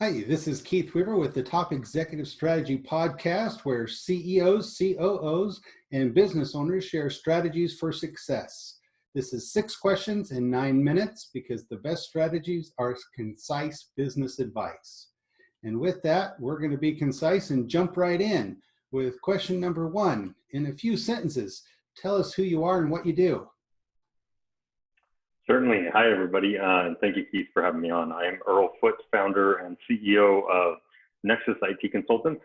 Hi, this is Keith Weaver with the Top Executive Strategy Podcast, where CEOs, COOs, and business owners share strategies for success. This is 6 questions in 9 minutes because the best strategies are concise business advice. And with that, we're going to be concise and jump right in with question number 1. In a few sentences, tell us who you are and what you do. Certainly. Hi, everybody. And thank you, Keith, for having me on. I am Earl Foote, founder and CEO of Nexus IT Consultants.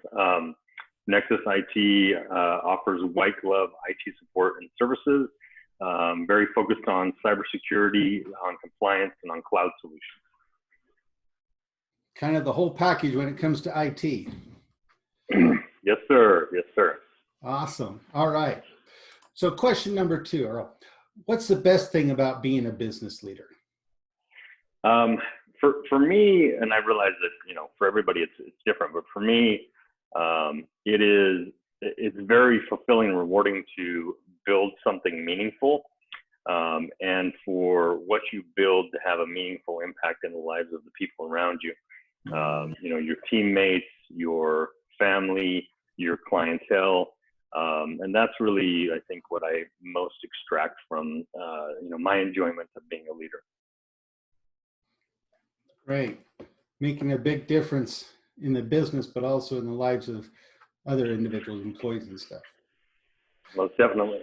Nexus IT offers white glove IT support and services, very focused on cybersecurity, on compliance, and on cloud solutions. Kind of the whole package when it comes to IT. Yes, sir. Yes, sir. Awesome. All right. So question number 2, Earl. What's the best thing about being a business leader? For me, and I realize that, for everybody it's different, but for me, it's very fulfilling and rewarding to build something meaningful, and for what you build to have a meaningful impact in the lives of the people around you. Your teammates, your family, your clientele. And that's really, I think, what I most extract from, my enjoyment of being a leader. Great. Making a big difference in the business, but also in the lives of other individuals, employees and stuff. Most definitely.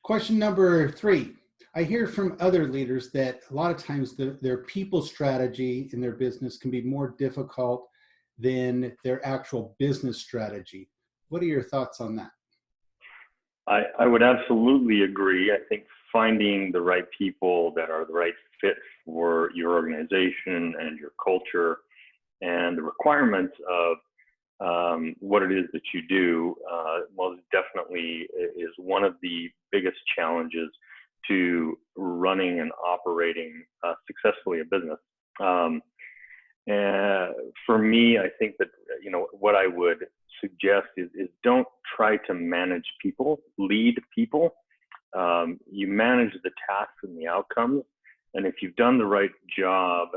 Question number 3. I hear from other leaders that a lot of times their people strategy in their business can be more difficult than their actual business strategy. What are your thoughts on that? I would absolutely agree. I think finding the right people that are the right fit for your organization and your culture and the requirements of what it is that you do most definitely is one of the biggest challenges to running and operating successfully a business. And for me, I think that, what I would suggest is don't try to manage people, lead people. You manage the tasks and the outcomes. And if you've done the right job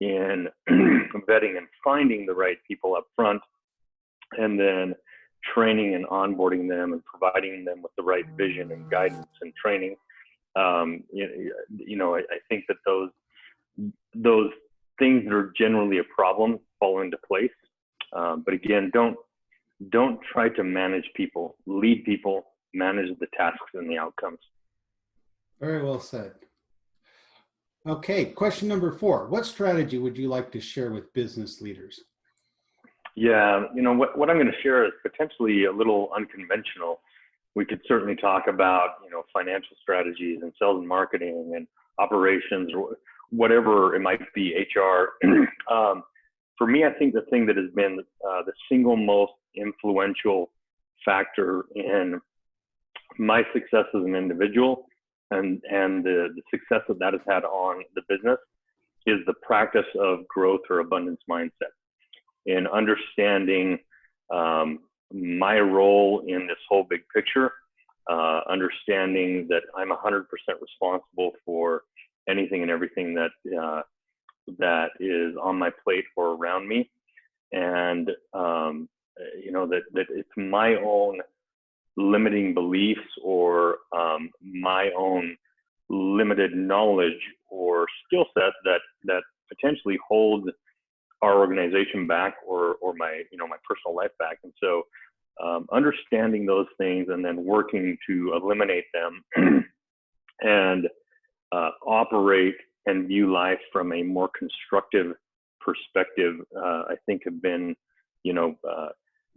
in vetting and finding the right people up front, and then training and onboarding them and providing them with the right vision and guidance and training, I think that those things that are generally a problem fall into place. But again, don't try to manage people, lead people, manage the tasks and the outcomes. Very well said. Okay, question number 4. What strategy would you like to share with business leaders? Yeah, what I'm going to share is potentially a little unconventional. We could certainly talk about, financial strategies and sales and marketing and operations, or whatever it might be, HR. For me, I think the thing that has been the single most influential factor in my success as an individual and the success that has had on the business is the practice of growth or abundance mindset, in understanding my role in this whole big picture, understanding that I'm 100% responsible for anything and everything that is on my plate or around me, and that it's my own limiting beliefs or my own limited knowledge or skill set that potentially hold our organization back or my my personal life back. And so understanding those things and then working to eliminate them and operate and view life from a more constructive perspective, I think have been,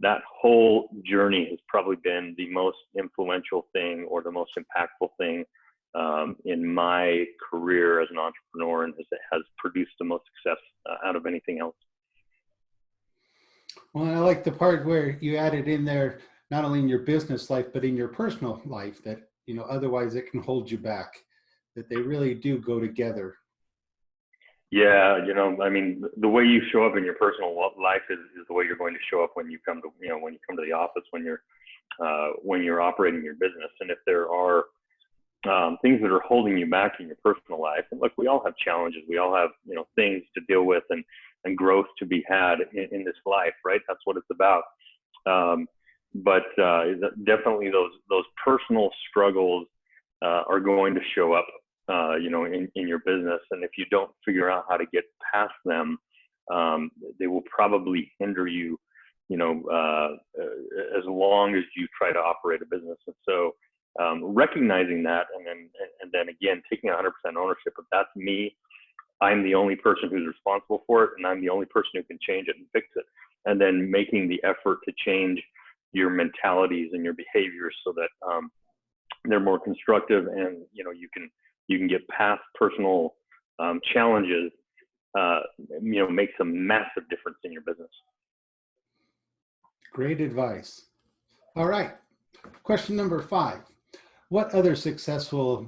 that whole journey has probably been the most influential thing or the most impactful thing in my career as an entrepreneur, and has produced the most success out of anything else. Well, I like the part where you added in there, not only in your business life, but in your personal life, that, otherwise it can hold you back, that they really do go together. Yeah, the way you show up in your personal life is the way you're going to show up when you come to the office, when you're operating your business. And if there are things that are holding you back in your personal life. And look, we all have challenges. We all have, things to deal with and growth to be had in this life, right? That's what it's about. But definitely those personal struggles are going to show up, in your business. And if you don't figure out how to get past them, they will probably hinder you, as long as you try to operate a business. And so recognizing that, and then again, taking 100% ownership of that's me. I'm the only person who's responsible for it, and I'm the only person who can change it and fix it. And then making the effort to change your mentalities and your behaviors so that they're more constructive, and you can get past personal challenges. Makes a massive difference in your business. Great advice. All right. Question number 5. What other successful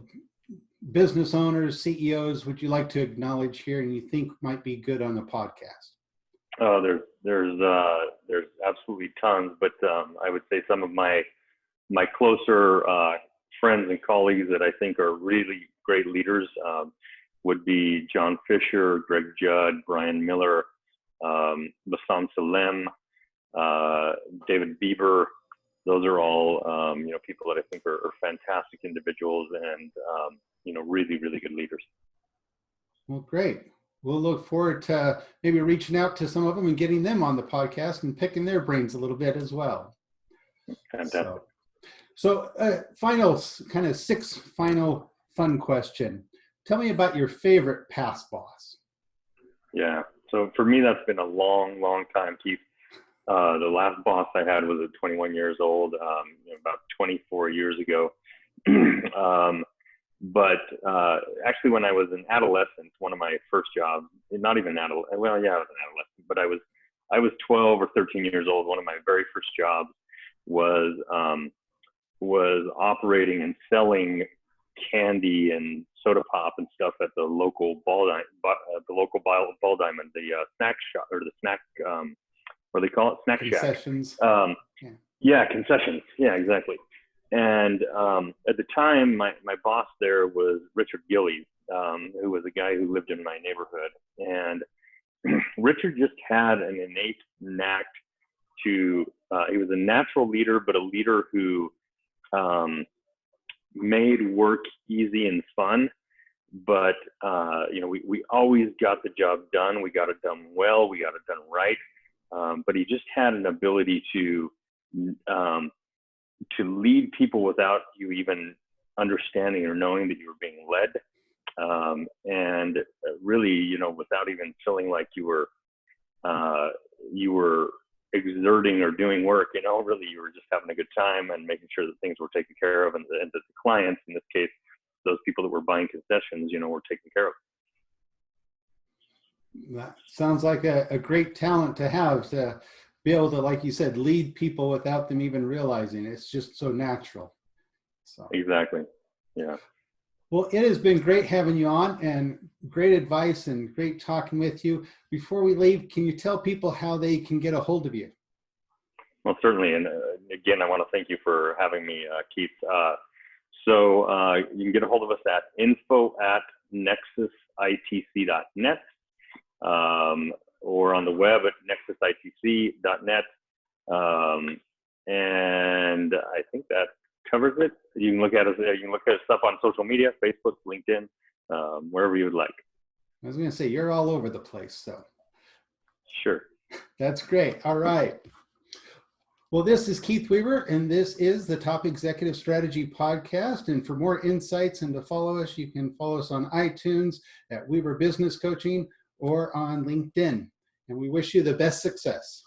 business owners, CEOs would you like to acknowledge here and you think might be good on the podcast? Oh, there's absolutely tons, but I would say some of my closer friends and colleagues that I think are really great leaders would be John Fisher, Greg Judd, Brian Miller, Bassam Salem, David Bieber. Those are all people that I think are fantastic individuals and really, really good leaders. Well, great. We'll look forward to maybe reaching out to some of them and getting them on the podcast and picking their brains a little bit as well. Fantastic. So final kind of 6 final fun question. Tell me about your favorite past boss. Yeah. So for me, that's been a long, long time, Keith. The last boss I had was at 21 years old, about 24 years ago. But actually, when I was an adolescent, one of my first jobs, not even adolescent, well, yeah, I was an adolescent, but I was 12 or 13 years old. One of my very first jobs was operating and selling candy and soda pop and stuff at the local ball diamond, the snack shop, or the snack, what do they call it? Snack shack. Concessions. Yeah, concessions. Yeah, exactly. And at the time, my boss there was Richard Gillies, who was a guy who lived in my neighborhood. And Richard just had an innate knack to, he was a natural leader, but a leader who made work easy and fun. But, we always got the job done. We got it done well. We got it done right. But he just had an ability to lead people without you even understanding or knowing that you were being led. And really, without even feeling like you were exerting or doing work, really you were just having a good time and making sure that things were taken care of, and that the clients, in this case, those people that were buying concessions, were taken care of. That sounds like a great talent to have, to be able to, like you said, lead people without them even realizing it. It's just so natural. So exactly. Yeah. Well, it has been great having you on, and great advice and great talking with you. Before we leave, can you tell people how they can get a hold of you? Well, certainly. And again, I want to thank you for having me, Keith. So you can get a hold of us at info@nexusitc.net, or on the web at nexusitc.net. And I think that covers it. You can look at us there. You can look at us up on social media, Facebook, LinkedIn, wherever you would like. I was going to say, you're all over the place. So sure. That's great. All right. Well, this is Keith Weaver, and this is the Top Executive Strategy Podcast. And for more insights and to follow us, you can follow us on iTunes at Weaver Business Coaching or on LinkedIn. And we wish you the best success.